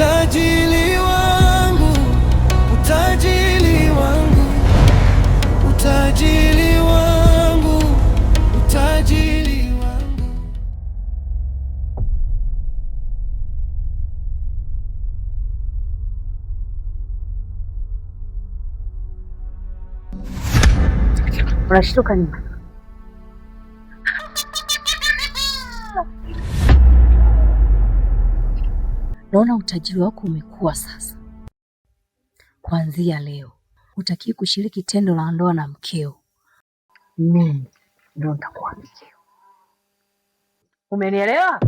utajiri wangu, utajiri wangu, utajiri wangu, utajiri wangu. Unashtuka nini? Naona utajiri wako umekuwa sasa. Kuanzia leo hutakiwi kushiriki tendo la ndoa na mkeo. Mimi ndio nitakuwa mkeo. Umenielewa?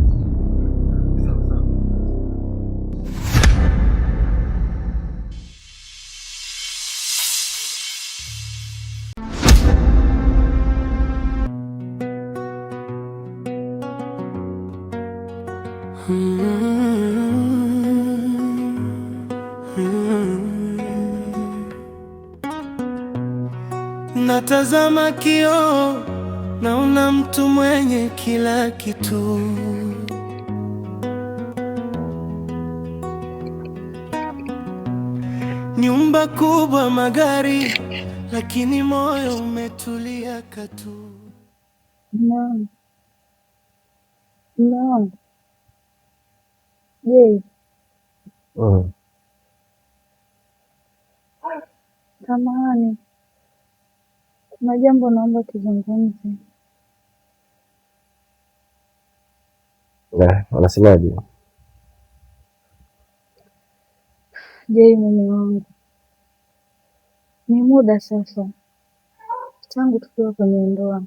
Natazama kioo, naona mtu mwenye kila kitu. Nyumba kubwa, magari, lakini moyo umetulia katu. No. No. Je, samahani, kuna jambo naomba tuzungumze. Wanasemaje? Je, mume wangu, ni muda sasa tangu tukiwa kwenye ndoa,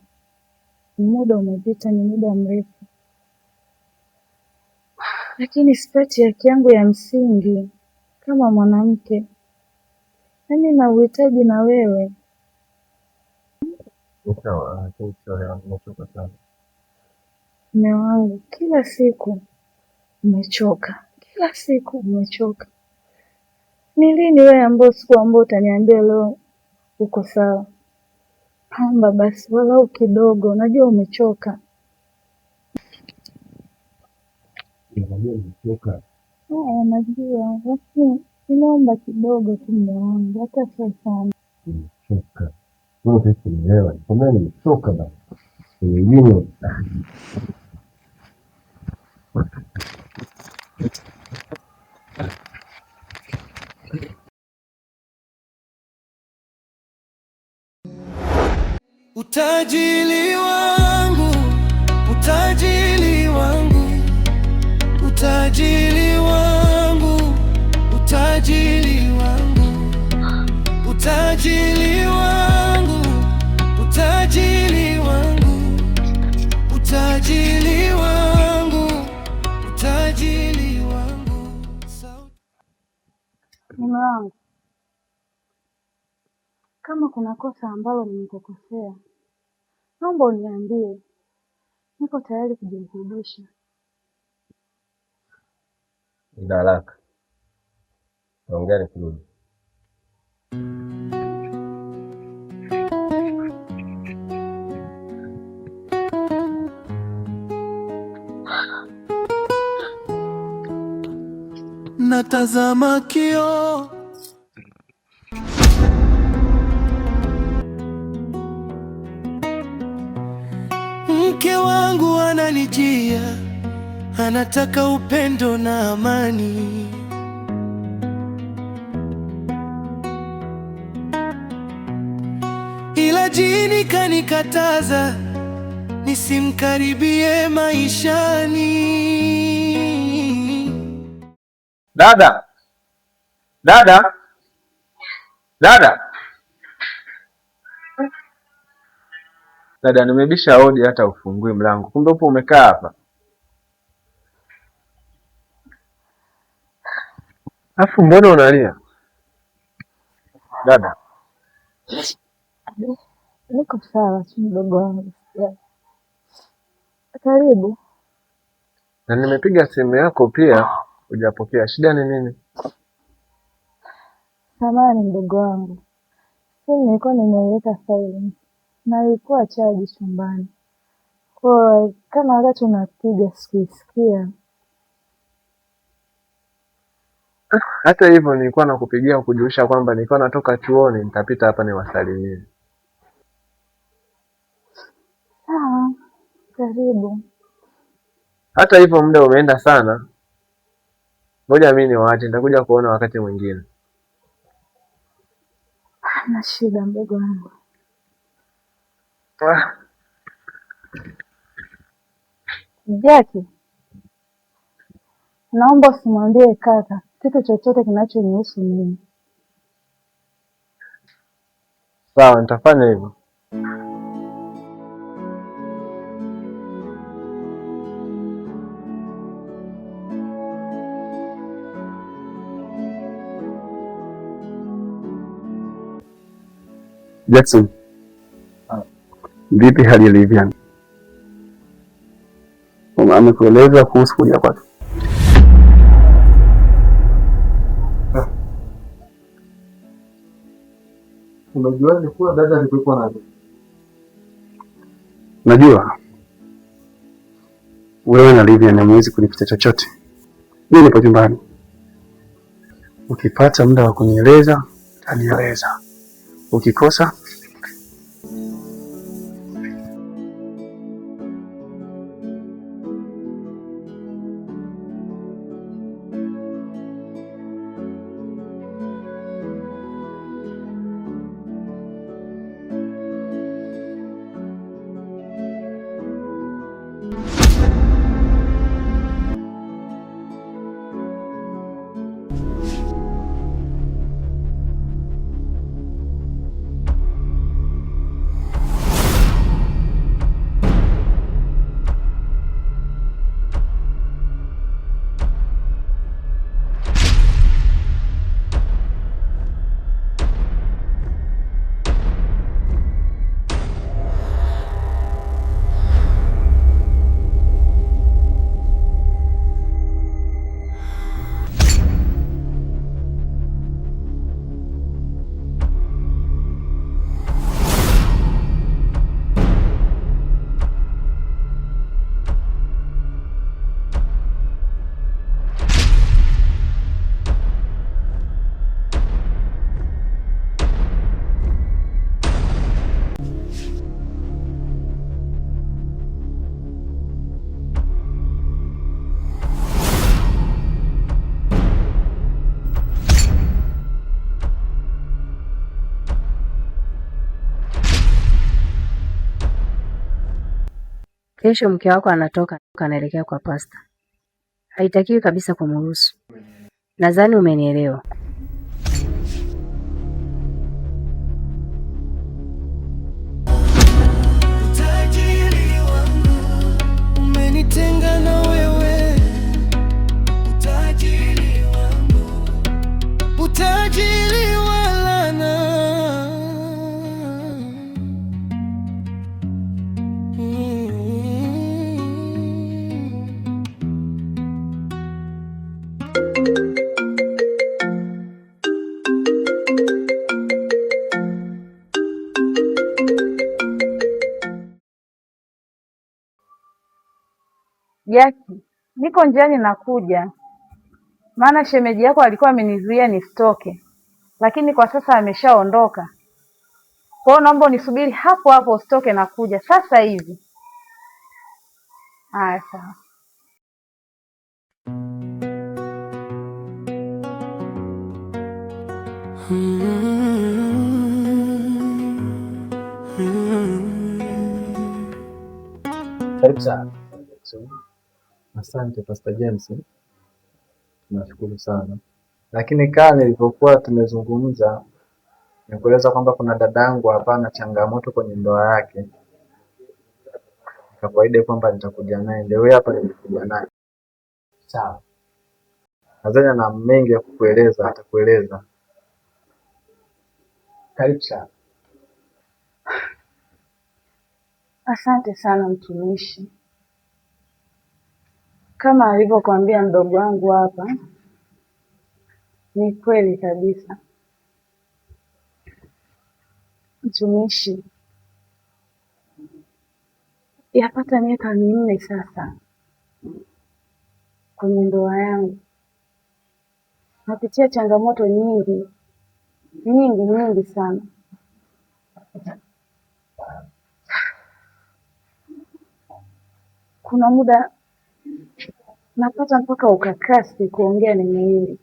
ni muda umepita, ni muda mrefu, lakini sipati haki yangu ya msingi kama mwanamke. Yaani na uhitaji na wewe. Mume wangu, kila siku umechoka, kila siku umechoka. Ni lini wewe ambao siku ambao utaniambia leo uko sawa? Naomba basi walau kidogo, najua umechoka. Najua, lakini ninaomba kidogo tu mume wangu, hata sio sana. Nimechoka. Wewe unaelewa? Kama nimechoka basi. Wewe utajiri wangu, utajiri wangu, utajiri wangu, utajiri wangu, utajiri wangu, utajiri wangu, utajiri wangu, utajiri wangu. Mume wangu, kama kuna kosa ambalo nimekukosea, naomba uniambie. Niko tayari kujirekebisha. ina haraka. Naongea nikirudi. Natazama kioo, mke wangu ananijia, anataka upendo na amani. Ila jini kanikataza nisimkaribie maishani. Dada! Dada! Dada! Dada, nimebisha hodi hata ufungue mlango. Kumbe upo umekaa hapa. Afu mbona unalia? Dada. Niko sawa tu mdogo wangu. Karibu. Na nimepiga simu yako pia hujapokea. Shida ni nini? Samahani mdogo wangu. Simu nilikuwa nimeiweka silent na ilikuwa chaji chumbani. Kwa kama wakati unapiga sikuisikia. Hata hivyo nilikuwa nakupigia kujulisha kwamba nilikuwa natoka chuoni, nitapita hapa niwasalimie. Sawa, karibu. Hata hivyo muda umeenda sana, ngoja mimi niwaache, nitakuja kuona wakati mwingine. Hana shida mdogo wangu. Jackie, naomba usimwambie kaka kitu chochote kinachonihusu mimi. Sawa, nitafanya hivyo. Jackson, vipi hali ya Livian? Amekueleza kuhusu kuja kwake? Unajuaje kuwa dada alikuwa nazo? Najua wewe na Livian hamwezi kunificha chochote. Mimi nipo nyumbani. Ukipata muda wa kunieleza, utanieleza. Ukikosa kesho mke wako anatoka anaelekea kwa pasta. Haitakiwi kabisa kumruhusu. Nadhani umenielewa. Utajiri wangu umenitenga na wewe, utajiri wangu, utajiri wa laana. Jackie, niko njiani nakuja. Maana shemeji yako alikuwa amenizuia nisitoke. Lakini kwa sasa ameshaondoka. Kwa hiyo naomba unisubiri hapo hapo usitoke, nakuja sasa hivi. Haya, sawa. Karibu sana. Asante Pastor James. Nashukuru sana. Lakini kama nilivyokuwa tumezungumza, nikueleza kwamba kuna dadangu hapa na changamoto kwenye ndoa yake. Nikawaahidi kwamba nitakuja naye. Ndio hapa nilikuja naye. Sawa. Nadhani ana mengi ya kukueleza, atakueleza. Karibu sana. Asante sana mtumishi. Kama alivyokuambia mdogo wangu hapa, ni kweli kabisa. Mtumishi, yapata miaka 4 sasa kwenye ndoa yangu, napitia changamoto nyingi nyingi sana. Kuna muda napata mpaka ukakasi kuongea neno hili,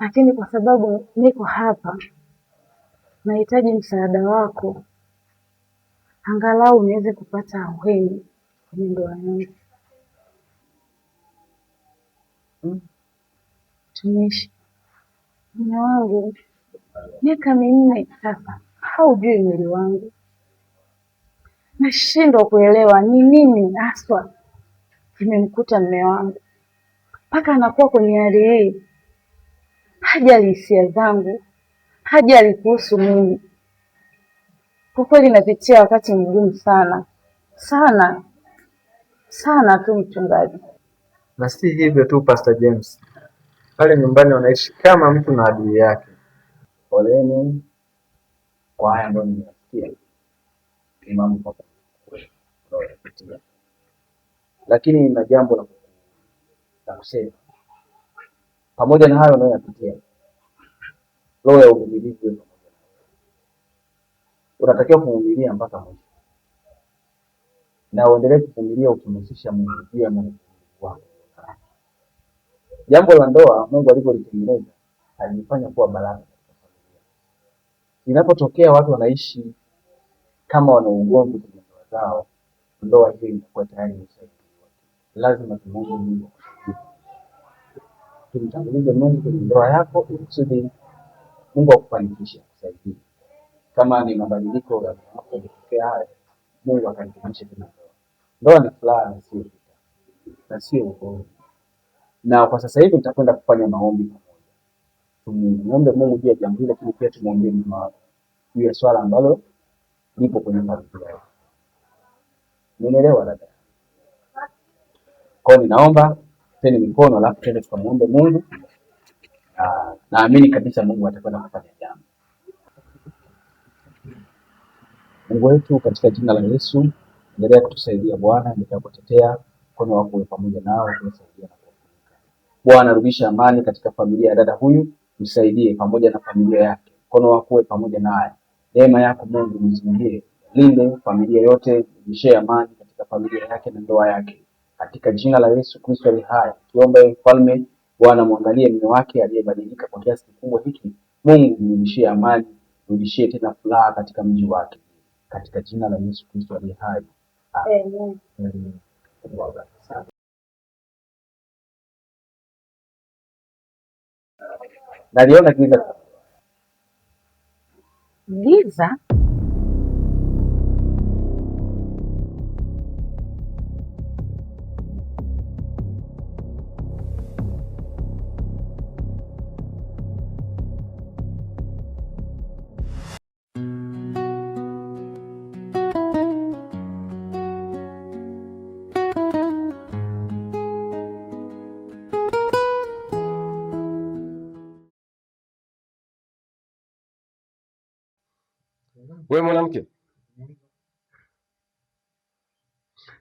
lakini kwa sababu niko hapa nahitaji msaada wako, angalau niweze kupata ahueni kwenye ndoa yangu. Tumishi, mume wangu miaka 4 sasa haujui mwili wangu, nashindwa kuelewa ni nini haswa kimemkuta mume wangu mpaka anakuwa kwenye hali hii. Hajali hisia zangu, hajali kuhusu mimi. Kwa kweli napitia wakati mgumu sana sana tu mchungaji. Na si hivyo tu Pastor James, pale nyumbani wanaishi kama mtu na adui yake. Poleni kwa haya ambayo nimesikia imamu kwa kupitia, lakini na jambo la kusema pamoja na hayo unayoyapitia. Roho ya uvumilivu pamoja na unatakiwa kuvumilia mpaka mwisho, na uendelee kuvumilia ukimhusisha Mungu juu ya Mungu wako. Jambo la ndoa Mungu alipolitengeneza alifanya kuwa baraka katika familia. Inapotokea watu wanaishi kama wana ugomvi kwenye ndoa zao, ndoa hiyo inakuwa tayari imeshaingia. Lazima tumuombe Mungu. Tumtangulize Mungu kwenye ndoa yako ili kusudi Mungu akufanikishe, akusaidie. Kama ni mabadiliko yanayotokea haya, Mungu akarekebishe tena ndoa. Ndoa ni furaha na sio vita, na sio ugomvi. Na kwa sasa hivi nitakwenda kufanya maombi pamoja. Tumuombe Mungu juu ya jambo hili, lakini pia tumuombe Mungu juu ya swala ambalo lipo kwenye familia yako. Nielewa dada. Kwa hiyo ninaomba tena mikono, alafu tena tukamuombe Mungu. Naamini kabisa Mungu atakwenda kufanya jambo. Mungu wetu, katika jina la Yesu, endelea kutusaidia Bwana, endelea kutetea, mkono wako uwe pamoja nao, tusaidia na kufunga. Bwana, rudisha amani katika familia ya dada huyu, msaidie pamoja na familia yake. Mkono wako uwe pamoja naye. Neema yako Mungu mzingie. Linde familia yote, rudishe amani katika familia yake na ndoa yake. Katika jina la Yesu Kristo aliye hai, kiomba mfalme, Bwana muangalie mume wake aliyebadilika kwa kiasi kikubwa hiki. Mungu mrudishie amani, rudishie tena furaha katika mji wake. Katika jina la Yesu Kristo aliye hai. Amen. Naliona giza. Giza? Wewe mwanamke,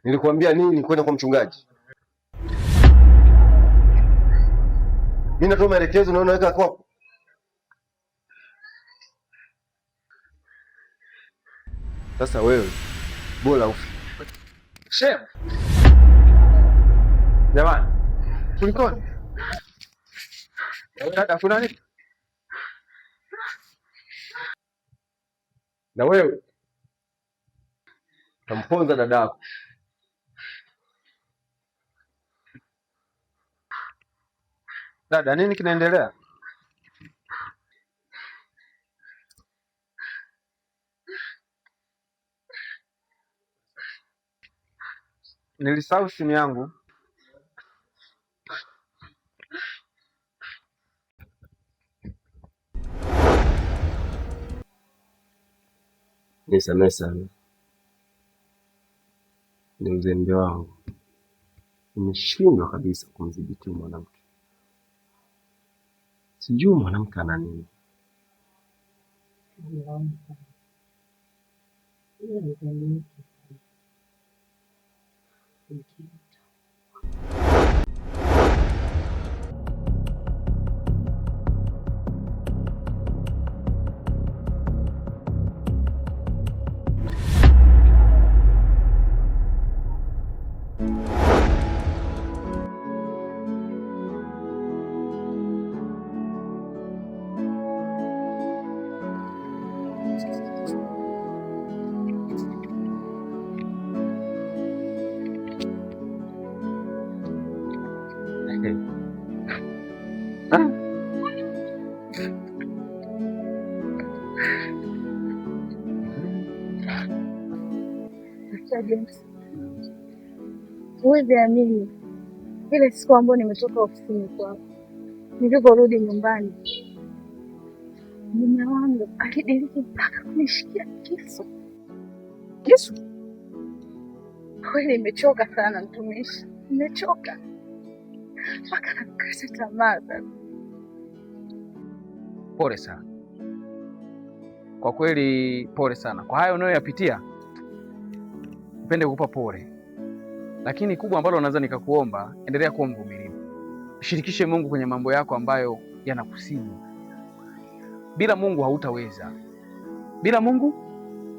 nilikwambia nini kwenda kwa mchungaji? Mimi natoa maelekezo na unaweka kwako. Sasa wewe bora ufi. Shem. Jamani, kulikoni? Dada, kuna nini? Na wewe tamponza dadako. Dada, nini kinaendelea? Nilisahau simu yangu. Nisamehe sana, ni uzembe wangu. Nimeshindwa kabisa kumdhibiti mwanamke. Sijui mwanamke ana nini. James, huwezi amini ile siku ambayo nimetoka ofisini kwako, niliporudi nyumbani, mume wangu alidiriki mpaka kunishikia kisu. Kisu? Kweli nimechoka sana mtumishi, nimechoka mpaka nakata tamaa sasa. Pole sana kwa kweli, pole sana kwa hayo unayoyapitia. Nipende kukupa pole, lakini kubwa ambalo naweza nikakuomba, endelea kuwa mvumilivu. Shirikishe Mungu kwenye mambo yako ambayo yanakusibu. Bila Mungu hautaweza, bila Mungu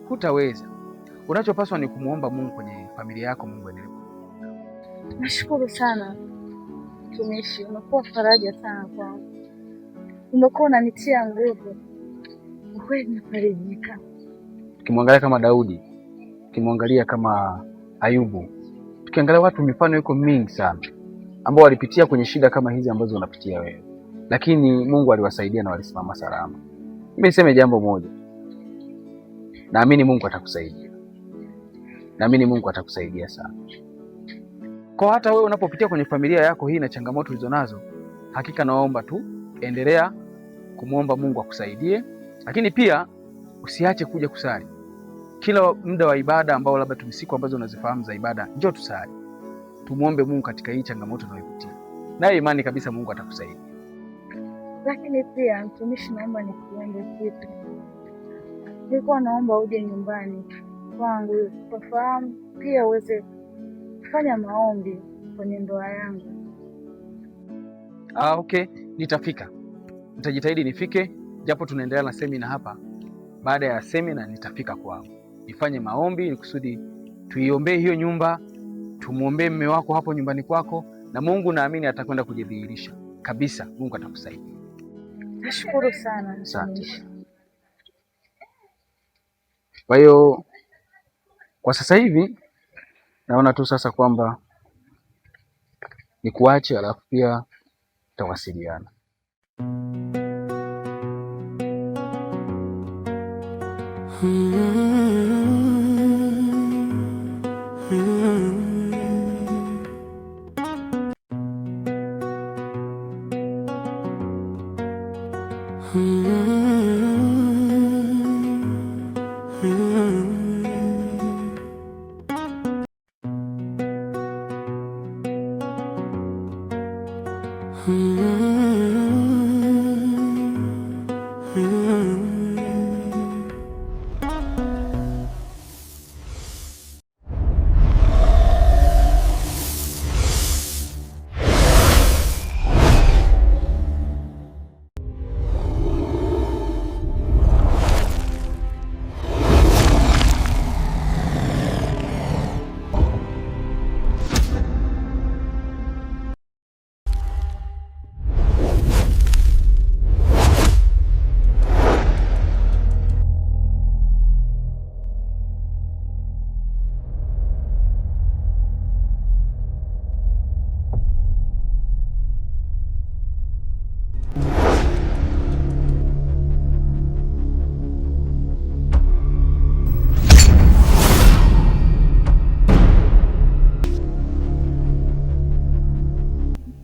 hutaweza. Unachopaswa ni kumuomba Mungu kwenye familia yako. Mungu endelee. Nashukuru sana mtumishi, umekuwa faraja sana kwangu, umekuwa unanitia nguvu, kweli nafarijika. Tukimwangalia kama Daudi, tukimwangalia kama Ayubu, tukiangalia watu, mifano iko mingi sana ambao walipitia kwenye shida kama hizi ambazo unapitia wewe, lakini Mungu aliwasaidia na walisimama salama. Mimi niseme jambo moja, naamini Mungu atakusaidia, naamini Mungu atakusaidia sana. Kwa hata wewe unapopitia kwenye familia yako hii na changamoto ulizonazo, hakika naomba tu endelea kumwomba Mungu akusaidie, lakini pia usiache kuja kusali kila muda wa ibada ambao labda tumsiku ambazo unazifahamu za ibada. Njoo tusali, tumuombe Mungu katika hii changamoto tunayopitia, naye imani kabisa Mungu atakusaidia. Lakini pia mtumishi, naomba nikuombe kitu. Nilikuwa naomba uje nyumbani kwangu ufahamu, pia uweze kufanya maombi kwenye ndoa yangu. Okay, nitafika, nitajitahidi nifike, japo tunaendelea na semina hapa. Baada ya semina nitafika kwako, nifanye maombi ili kusudi tuiombee hiyo nyumba, tumuombee mume wako hapo nyumbani kwako, na Mungu naamini atakwenda kujidhihirisha kabisa. Mungu atakusaidia. Nashukuru sana. Asante. Kwa hiyo kwa sasa hivi naona tu sasa kwamba nikuache, alafu pia tutawasiliana.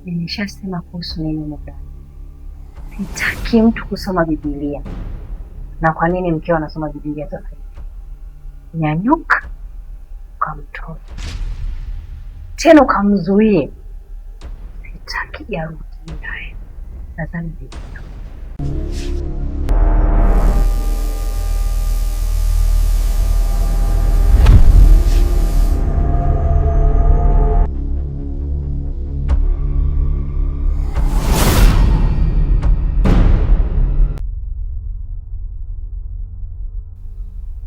Nimeshasema kuhusu nini muda. Sitaki mtu kusoma Biblia. Na kwa nini mkeo anasoma Biblia sasa hivi? Nyanyuka ukamtoe. Tena ukamzuie. Sitaki yarudi naye. Nadhani vipi?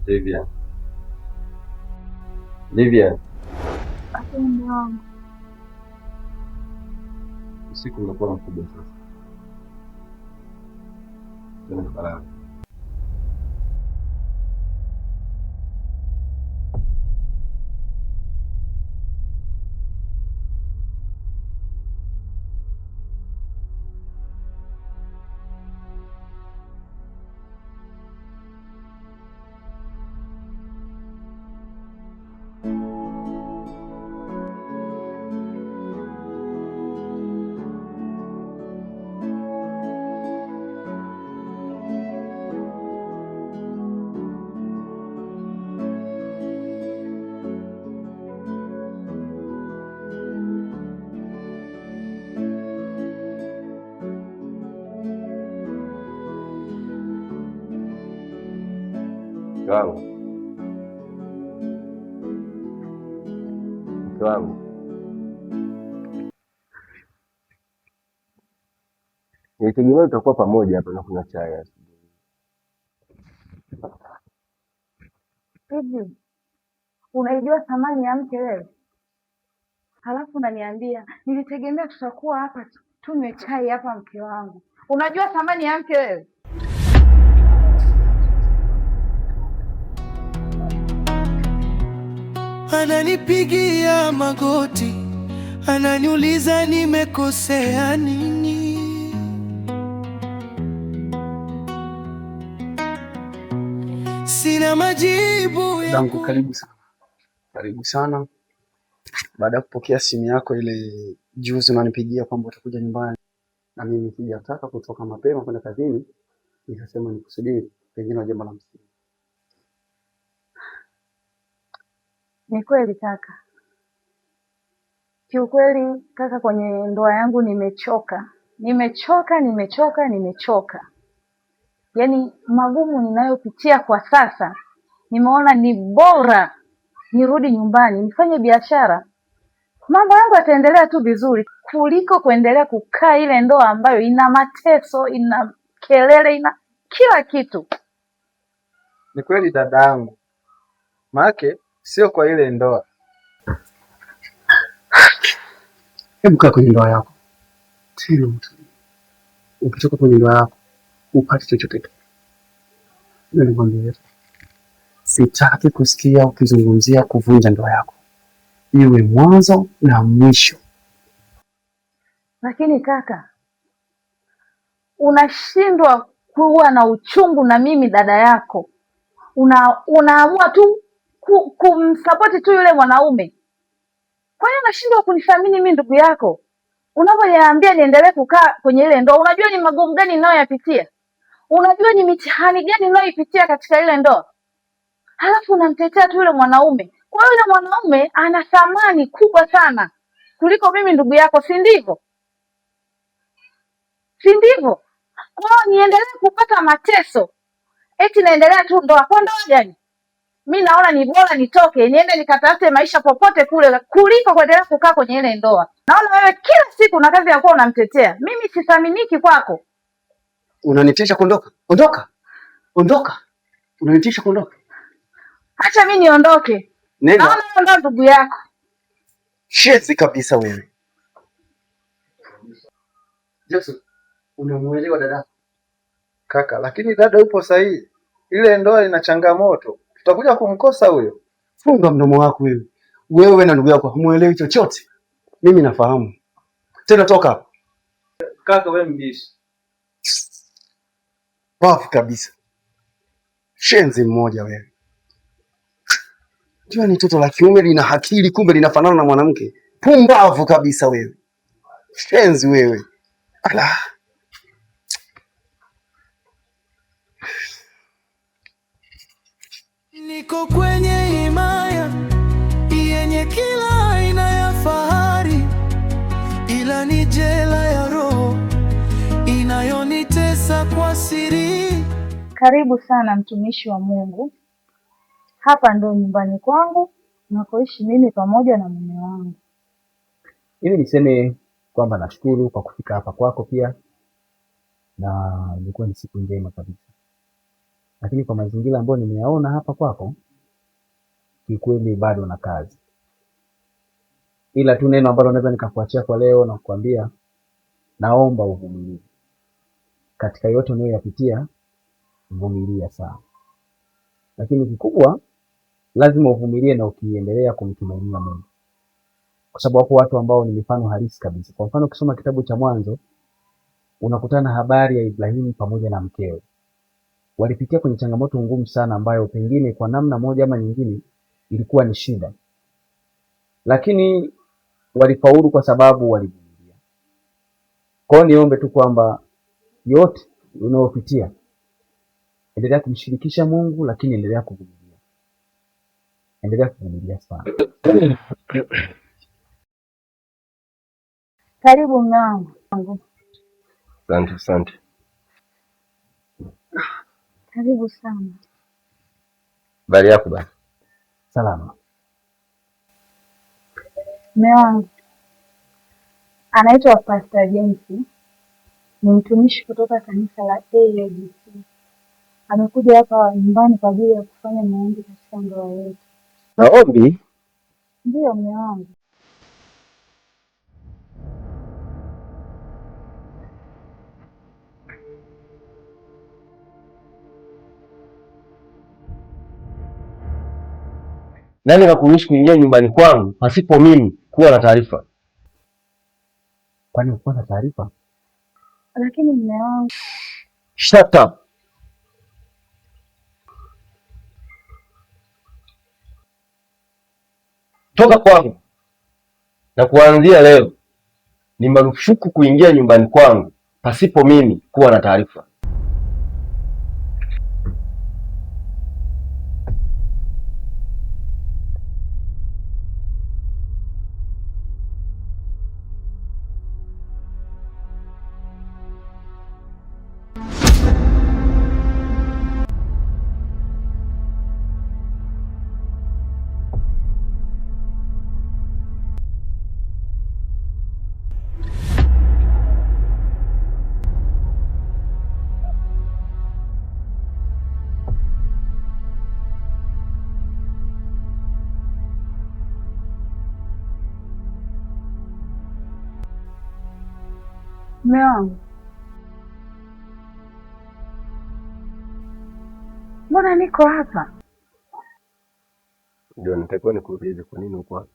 Livia. Livia. Usiku unakuwa mkubwa sasa. Tena baraka. Mke wangu, nilitegemea tutakuwa pamoja hapa na kunywa chai asubuhi. Hivi unaijua thamani ya mke wewe? Halafu unaniambia nilitegemea tutakuwa hapa tunywe chai hapa. Mke wangu, unajua thamani ya mke wewe? Ananipigia magoti, ananiuliza nimekosea nini. Sina majibu yangu. Karibu sana, karibu sana. Baada ya kupokea simu yako ile juzi unanipigia kwamba utakuja nyumbani, na mimi sijataka kutoka mapema kwenda kazini, nikasema nikusubiri pengine jambo la msingi. Ni kweli kaka, kiukweli kaka, kwenye ndoa yangu nimechoka. Yaani magumu ninayopitia kwa sasa, nimeona ni bora nirudi nyumbani nifanye biashara, mambo yangu yataendelea tu vizuri kuliko kuendelea kukaa ile ndoa ambayo ina mateso, ina kelele, ina kila kitu. Ni kweli dadangu, maana sio kwa ile ndoa. Hebu kaa kwenye ndoa yako tena, ukitoka kwenye ndoa yako upate chochote. Nikwambia, sitaki kusikia ukizungumzia kuvunja ndoa yako, iwe mwanzo na mwisho. Lakini kaka, unashindwa kuwa na uchungu na mimi dada yako, unaamua tu kumsapoti tu yule mwanaume. Kwa hiyo unashindwa kunithamini mimi ndugu yako. Unaponiambia niendelee kukaa kwenye ile ndoa, unajua ni magumu gani ninayoyapitia? Unajua ni mitihani gani ninayoipitia katika ile ndoa? Halafu unamtetea tu yule mwanaume. Kwa hiyo yule mwanaume ana thamani kubwa sana kuliko mimi ndugu yako, si ndivyo? Si ndivyo? Kwa hiyo niendelee kupata mateso eti naendelea tu ndoa? Kwa ndoa gani? Mimi naona ni bora nitoke niende nikatafute maisha popote kule kuliko kuendelea kukaa kwenye ile ndoa. Naona wewe kila siku na kazi ya kuwa unamtetea. Mimi sithaminiki kwako. Unanitisha kuondoka? Ondoka. Unanitisha kuondoka? Acha mimi niondoke. Naona ndo ndugu yako. Shezi kabisa wewe. Jackson, unamuelewa dada? Kaka, lakini dada upo sahihi. Ile ndoa ina changamoto. Tutakuja kumkosa huyo. Funga mdomo wako wewe. Wewe na ndugu yako hamuelewi chochote. Mimi nafahamu. Tena toka hapa. Kaka wewe mbishi. Pafu kabisa. Shenzi mmoja wewe. Jua ni toto la kiume lina akili, kumbe linafanana na mwanamke. Pumbavu kabisa wewe. Shenzi wewe. Ala. Niko kwenye himaya yenye kila aina ya fahari, ila ni jela ya roho inayonitesa kwa siri. Karibu sana mtumishi wa Mungu. Hapa ndo nyumbani kwangu nakoishi mimi pamoja na mume wangu. Ili niseme kwamba nashukuru kwa kufika hapa kwako pia, na ilikuwa ni siku njema kabisa. Lakini kwa mazingira ambayo nimeyaona hapa kwako, kikweli bado na kazi. Ila tu neno ambalo naweza nikakuachia kwa leo na kukwambia, naomba uvumilie. Katika yote unayoyapitia, vumilia sana. Lakini kikubwa lazima uvumilie na ukiendelea kumtumainia Mungu. Kwa sababu hapo watu ambao ni mifano halisi kabisa. Kwa mfano ukisoma kitabu cha Mwanzo, unakutana habari ya Ibrahimu pamoja na mkewe. Walipitia kwenye changamoto ngumu sana ambayo pengine kwa namna moja ama nyingine ilikuwa ni shida. Lakini walifaulu kwa sababu walivumilia. Kwa hiyo niombe tu kwamba yote unayopitia, endelea kumshirikisha Mungu, lakini endelea kuvumilia. Endelea kuvumilia sana. Karibu mume wangu. Asante, asante. Karibu sana. Habari yako bwana? Salama. Mume wangu anaitwa Pastor James, ni mtumishi kutoka kanisa la AIGC. Amekuja hapa nyumbani kwa ajili ya kufanya maombi katika ndoa yetu. Maombi? Ndiyo mume wangu. Nani kakuruhusu kuingia nyumbani kwangu pasipo mimi kuwa na taarifa? Kwani ukuwa na taarifa? Lakini mume wangu. Shut up. Toka kwangu. Na kuanzia leo ni marufuku kuingia nyumbani kwangu pasipo mimi kuwa na taarifa. Mume wangu, mbona niko hapa? Ndio nitakuwa nikuulize kwa nini uko hapa.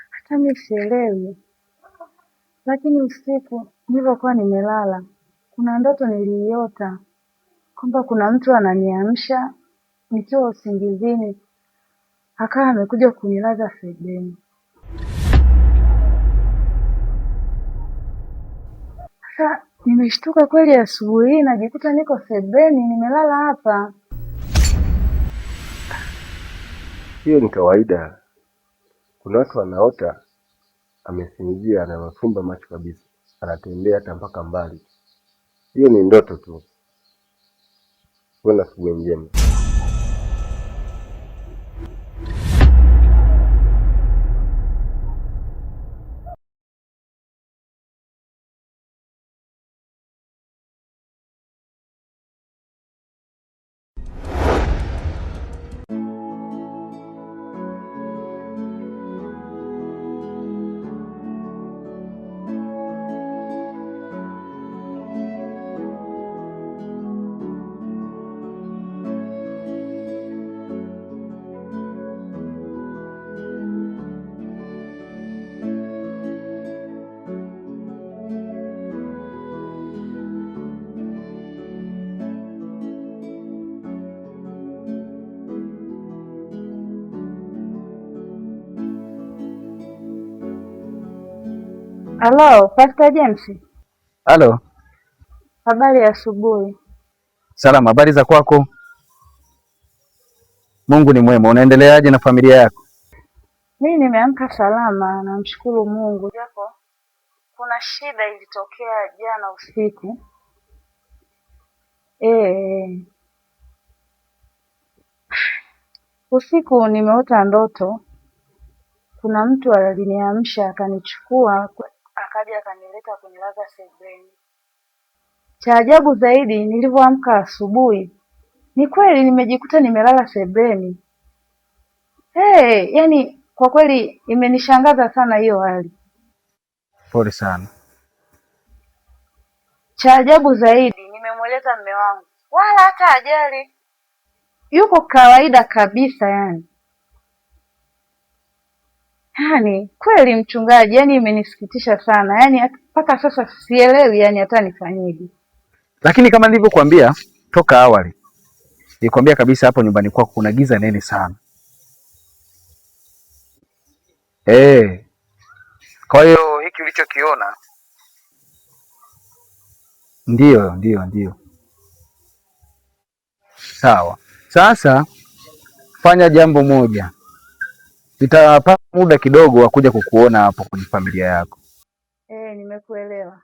Hata mimi sielewi, lakini usiku nilipokuwa nimelala, kuna ndoto niliiota kwamba kuna mtu ananiamsha nikiwa usingizini, akawa amekuja kunilaza sebuleni. Sasa nimeshtuka kweli, asubuhi hii najikuta niko sebuleni nimelala hapa. Hiyo ni kawaida. Kuna watu wanaota amesinzia na anafumba macho kabisa, anatembea hata mpaka mbali. Hiyo ni ndoto tu. Uwe na asubuhi njema. Halo, Pastor James. Halo. Habari ya asubuhi. Salama, habari za kwako? Mungu ni mwema. Unaendeleaje na familia yako? Mimi nimeamka salama, namshukuru Mungu. Japo kuna shida ilitokea jana usiku. Usiku nimeota ndoto. Kuna mtu aliniamsha akanichukua akaja akanileta kunilaza sebuleni. Cha ajabu zaidi, nilivyoamka asubuhi ni kweli nimejikuta nimelala sebuleni. Yani kwa kweli imenishangaza sana hiyo hali. Pole sana. Cha ajabu zaidi, nimemweleza mume wangu, wala hata ajali, yuko kawaida kabisa yani. Yani kweli mchungaji, yani imenisikitisha sana, yani mpaka sasa sielewi yani hata nifanyeje. Lakini kama nilivyokuambia toka awali, nilikwambia kabisa hapo nyumbani kwako kuna giza nene sana. Kwa hiyo hiki ulichokiona ndio. Sawa. Sasa fanya jambo moja. Nitapata muda kidogo wa kuja kukuona hapo kwenye familia yako. Nimekuelewa.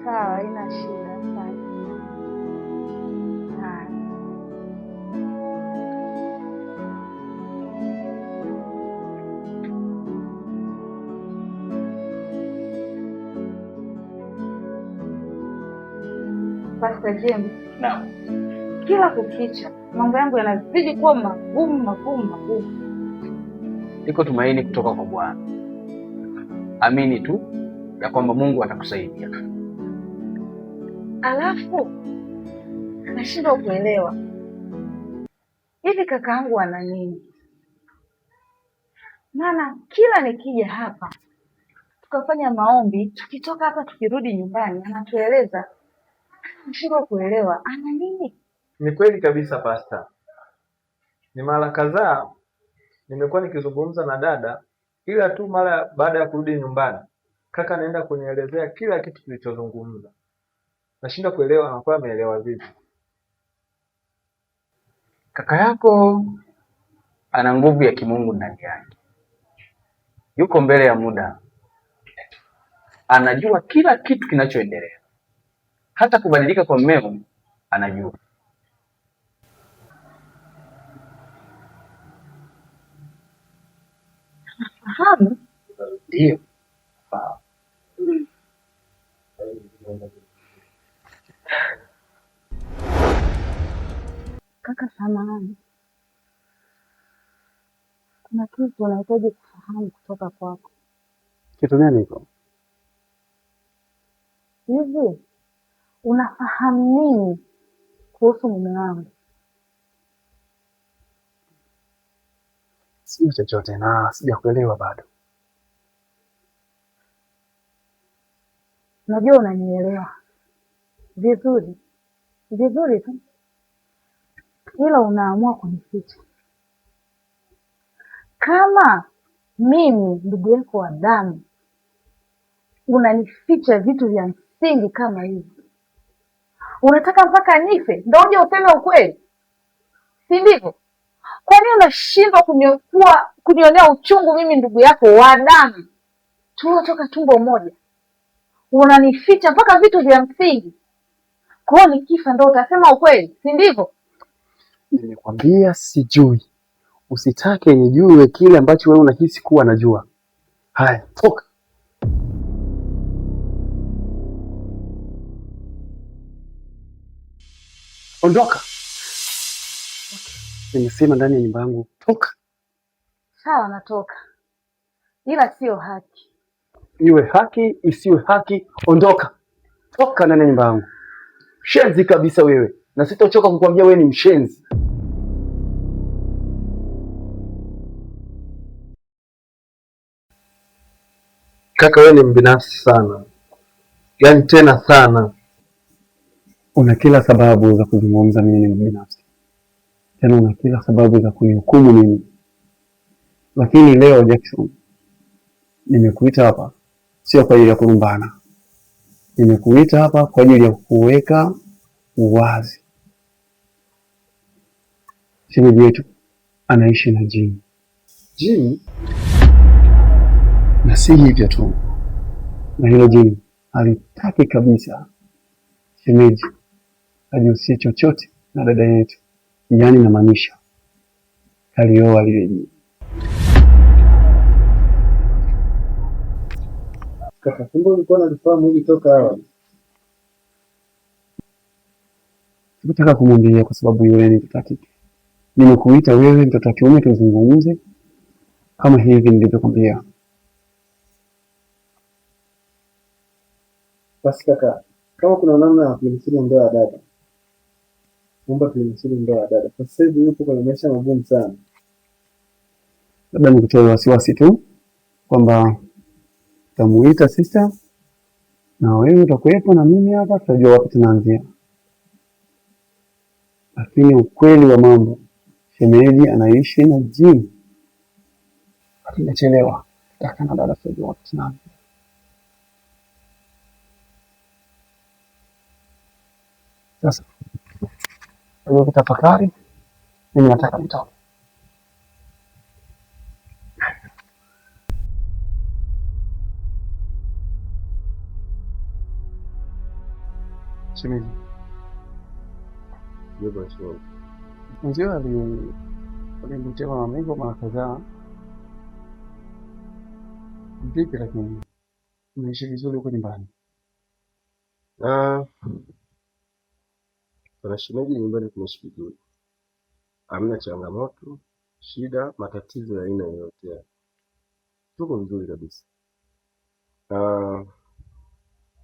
Sawa, haina shida. Asante. Pastor James, kila kukicha mambo yangu yanazidi kuwa magumu. Liko tumaini kutoka kwa Bwana. Amini tu ya kwamba Mungu atakusaidia. Alafu nashindwa kuelewa, hivi kakaangu ana nini? Maana kila nikija hapa tukafanya maombi, tukitoka hapa tukirudi nyumbani anatueleza. Nashindwa kuelewa ana nini. Ni kweli kabisa Pastor. Ni mara kadhaa nimekuwa nikizungumza na dada, ila tu mara baada ya kurudi nyumbani kaka anaenda kunielezea kila kitu tulichozungumza. Nashindwa kuelewa anakuwa ameelewa vipi. Kaka yako ana nguvu ya kimungu ndani yake. Yuko mbele ya muda. Anajua kila kitu kinachoendelea. Hata kubadilika kwa mmeo anajua. Fahamu? Ndio. Kaka samahani, kuna kitu unahitaji kufahamu kutoka kwako. Kitu gani hiko? Hivi unafahamu nini kuhusu mume wangu? Si chochote na sijakuelewa bado. Najua unanielewa vizuri tu, ila unaamua kunificha. Kama mimi ndugu yako wa damu unanificha vitu vya msingi kama hivi, unataka mpaka nife ndio uje useme ukweli, si ndivyo? Kwa nini unashindwa kunionea uchungu mimi ndugu yako wa damu tuliotoka tumbo moja? Unanificha mpaka vitu vya msingi. Kwa hiyo nikifa ndio utasema ukweli, si ndivyo? Nimekwambia sijui. Usitake nijue kile ambacho wewe unahisi kuwa najua. Haya, toka. Ondoka. Nimesema ndani ya nyumba yangu, toka. Sawa, natoka. Ila sio haki. Iwe haki, isiwe haki, ondoka. Toka ndani ya nyumba yangu. Mshenzi kabisa wewe. Na sitachoka kukwambia wewe ni mshenzi. Kaka wewe ni mbinafsi sana. Yaani tena sana. Una kila sababu za kuzungumza mimi ni mbinafsi. Tena una kila sababu za kunihukumu mimi. Lakini leo Jackson, nimekuita hapa sio kwa ajili ya kurumbana. Nimekuita hapa kwa ajili ya kuweka uwazi. Shemeji yetu anaishi na jini. Jini? Na si hivyo tu. Na hilo jini halitaki kabisa shemeji ajihusie chochote na dada yetu. Yaani namaanisha kalioa lile jini. Kaka, kumbe ulikuwa unalifahamu hili toka awali? Sikutaka kumwambia kwa sababu yule ni mtoto wa kike. Nimekuita wewe mtoto wa kiume tuzungumze kama hivi nilivyokwambia. Basi kaka, kama kuna namna ya kuinusuru ndoa ya dada, naomba tuinusuru ndoa ya dada. Kwa sasa hivi yupo kwenye maisha magumu sana. Labda nikutoe wasiwasi tu kwamba tamuita sister na wewe utakuwepo na mimi hapa, tutajua wapi tunaanzia. Lakini ukweli wa mambo, shemeji anaishi na jini. Hatujachelewa. Tutaka na dada tutajua wapi tunaanzia. Sasa wewe ukitafakari, mimi nataka nitoke. Shemeji. Ndio sio. Mzee alinitewa na mimi mara kadhaa. Vipi lakini? Unaishi vizuri huko nyumbani? Kuna shemeji nyumbani tunaishi vizuri. Hamna changamoto, shida, matatizo ya aina yoyote. Tuko vizuri kabisa. Ah,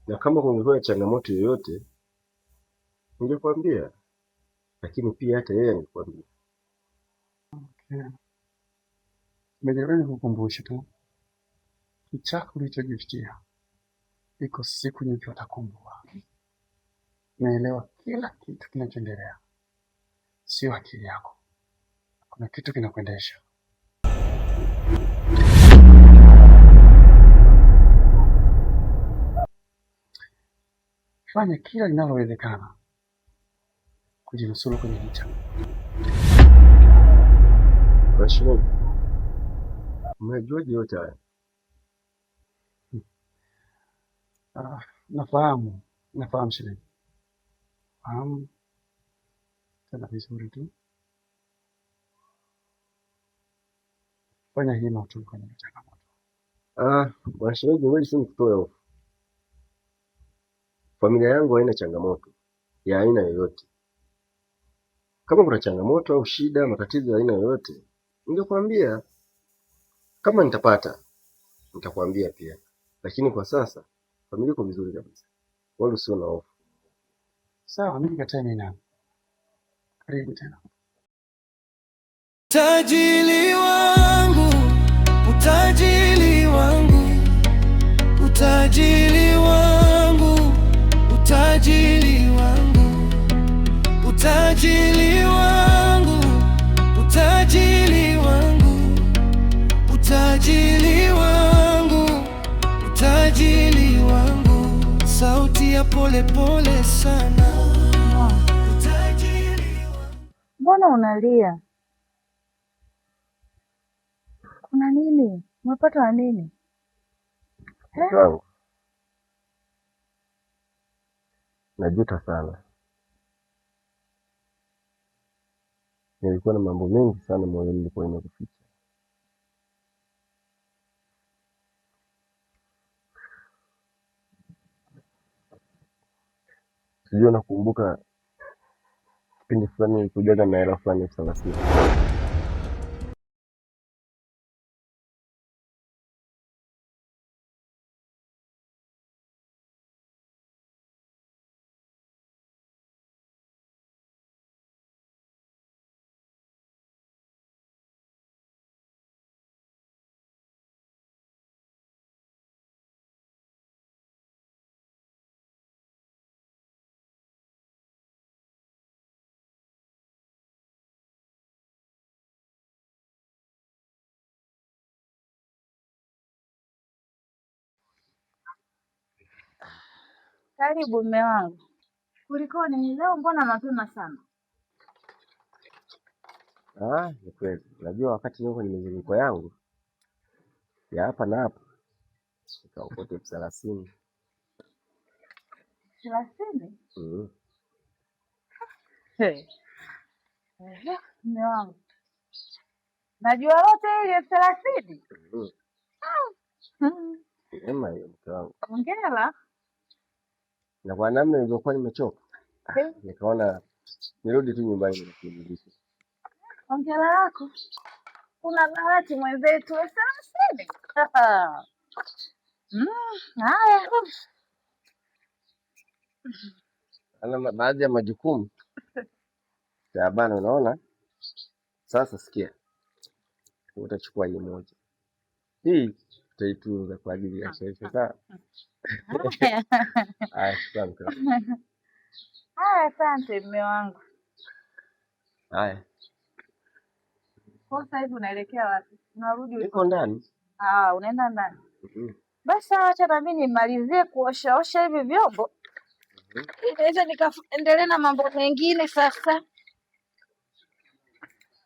na kama kungekuwa changamoto yoyote ningekwambia, lakini pia hata yeye angekwambia. Yeah. Nimejaribu kukumbusha tu kichako ulichojifikia, iko siku nyingi watakumbuka. Naelewa kila kitu kinachoendelea, sio akili yako, kuna kitu kinakuendesha. Fanya kila linalowezekana kujinusuru kwenye hicho. Rashid, umejuaje yote haya? Nafahamu shemeji. Fahamu tena vizuri tu. Fanya hima tu kwenye changamoto. Bwana shemeji, wewe si mtoto hofu. Familia yangu haina changamoto ya aina yoyote. Kama kuna changamoto au shida, matatizo ya aina yoyote, ningekwambia. Kama nitapata, nitakwambia pia. Lakini kwa sasa familia iko vizuri kabisa. Wala usio na hofu. Sawa, mimi nikataa nina. Karibu tena. Utajiri wangu, utajiri wangu, utajiri wangu, utajiri wangu, utajiri wangu, utajiri wangu, utajiri wangu, utajiri wangu, sauti ya pole pole sana. Mbona unalia? Kuna nini? Umepatwa na nini? Wangu, najuta sana. Nilikuwa na mambo mengi sana moyoni nilikuwa nimekuficha. Sijui nakumbuka kipindi fulani nilikujaga na hela fulani 30. Karibu mume wangu. Kulikoni leo, mbona mapema sana? Ni kweli. Najua wakati niko kwenye mizunguko yangu ya hapa na hapa, nikaokote 30. 30? Hey. Mume wangu. Najua lote hili 30? Ema hiyo mke wangu. Hongera. Na kwa namna nilivyokuwa nimechoka, nikaona nirudi tu nyumbani nikapumzike. Hongera yako. Una bahati mwenzetu 30. Haya. Ana baadhi ya majukumu ya bana, unaona. Sasa sikia, utachukua hii moja, hii utaitunza kwa ajili ya kesho. Sawa? Haya, shukrani. Haya, asante mume wangu. Haya, sasa hivi unaelekea wapi? Unarudi? niko ndani. Unaenda ndani? Basi acha na mimi nimalizie kuoshaosha hivi vyombo. Inaweza nikaendelea na mambo mengine sasa.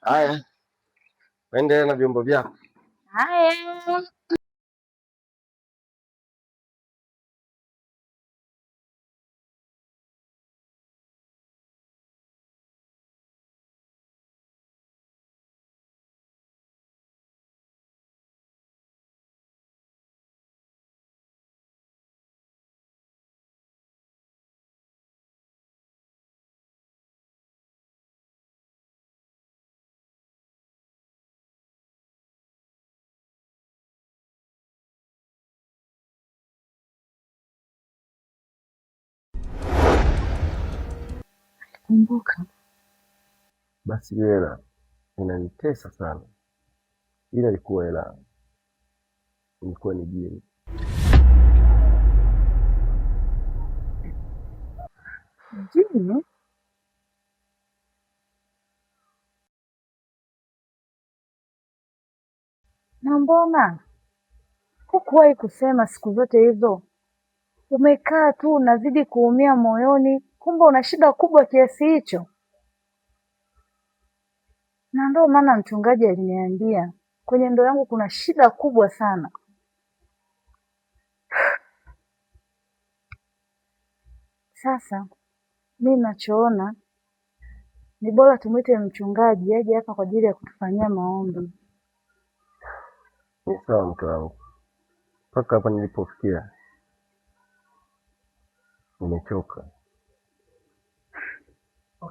Haya, endelea na vyombo vyako. Haya. nakumbuka. Basi hela inanitesa sana, ila ilikuwa hela, ilikuwa ni jini. Jini? Na mbona hukuwahi kusema siku zote hizo? Umekaa tu unazidi kuumia moyoni, kumbe una shida kubwa kiasi hicho. Na ndio maana mchungaji aliniambia kwenye ndoa yangu kuna shida kubwa sana. Sasa mimi ninachoona ni bora tumwite mchungaji aje hapa kwa ajili ya kutufanyia maombi. Ni sawa mke wangu, mpaka hapa nilipofikia nimechoka.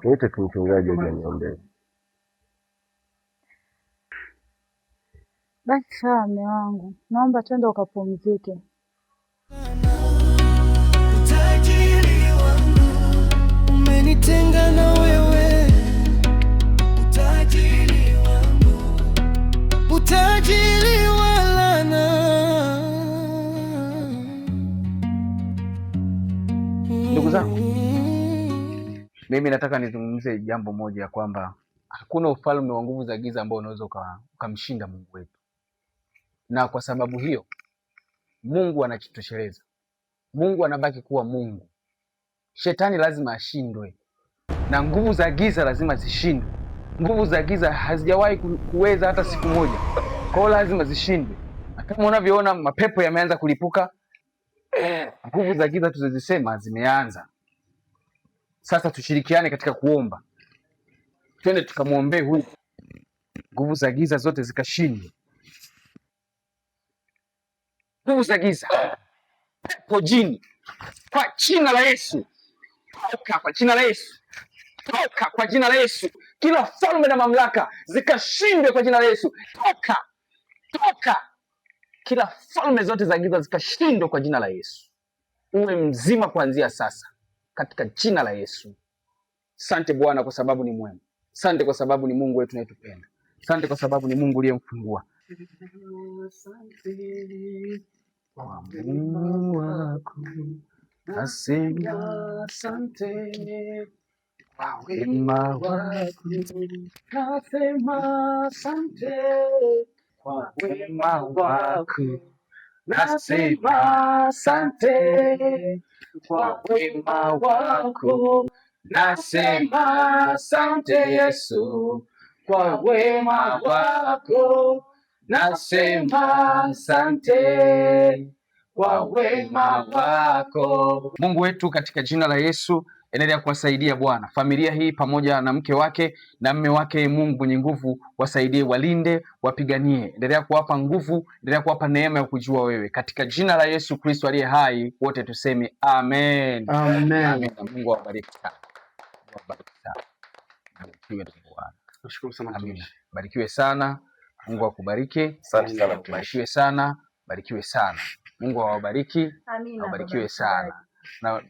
Niite tu mchungaji aje aniombee. Basi sawa mume wangu, naomba twende ukapumzike. Utajiri wangu umenitenga na wewe, utajiri wangu, utajiri wa laana. Ndugu zangu, mimi nataka nizungumzie jambo moja, ya kwamba hakuna ufalme wa nguvu za giza ambao unaweza ukamshinda Mungu wetu, na kwa sababu hiyo Mungu anajitosheleza. Mungu anabaki kuwa Mungu. Shetani lazima ashindwe na nguvu za giza lazima zishindwe. Nguvu za giza hazijawahi kuweza hata siku moja, kwa hiyo lazima zishindwe. Na kama unavyoona mapepo yameanza kulipuka, nguvu za giza tuzizisema zimeanza. Sasa tushirikiane katika kuomba, twende tukamwombee huyu, nguvu za giza zote zikashindwe. Nguvu za giza, pepo jini, kwa jina la Yesu toka, kwa jina la Yesu toka, kwa jina la Yesu. Kila falme na mamlaka zikashindwe kwa jina la Yesu. Toka, toka. Kila falme zote za giza zikashindwe kwa jina la Yesu. Uwe mzima kuanzia sasa katika jina la Yesu. Asante Bwana kwa sababu ni mwema. Asante kwa sababu ni Mungu wetu unayetupenda. Asante kwa sababu ni Mungu uliyemfungua. Kwa Mungu wako nasema asante, kwa wema wako nasema asante, kwa wema wako nasema asante, kwa wema wako nasema asante Yesu, kwa wema wako nasema asante, kwa wema wako. Mungu wetu, katika jina la Yesu, endelea kuwasaidia Bwana familia hii pamoja na mke wake na mme wake. Mungu mwenye nguvu, wasaidie, walinde, wapiganie. Endelea kuwapa nguvu, endelea kuwapa neema ya kujua wewe, katika jina la Yesu Kristo aliye hai. Wote tuseme amen. Amen. Amen. Mungu awabariki sana. Nashukuru sana. Amen. Barikiwe sana. Mungu akubariki. Asante sana. Barikiwe sana. Barikiwe sana. Mungu awabariki. Amina. Abarikiwe sana. Na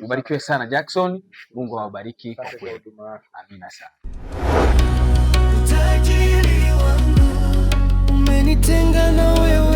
ubarikiwe sana Jackson. Mungu awabariki kwa kweli. Amina sana. Utajiri wangu umenitenga na wewe.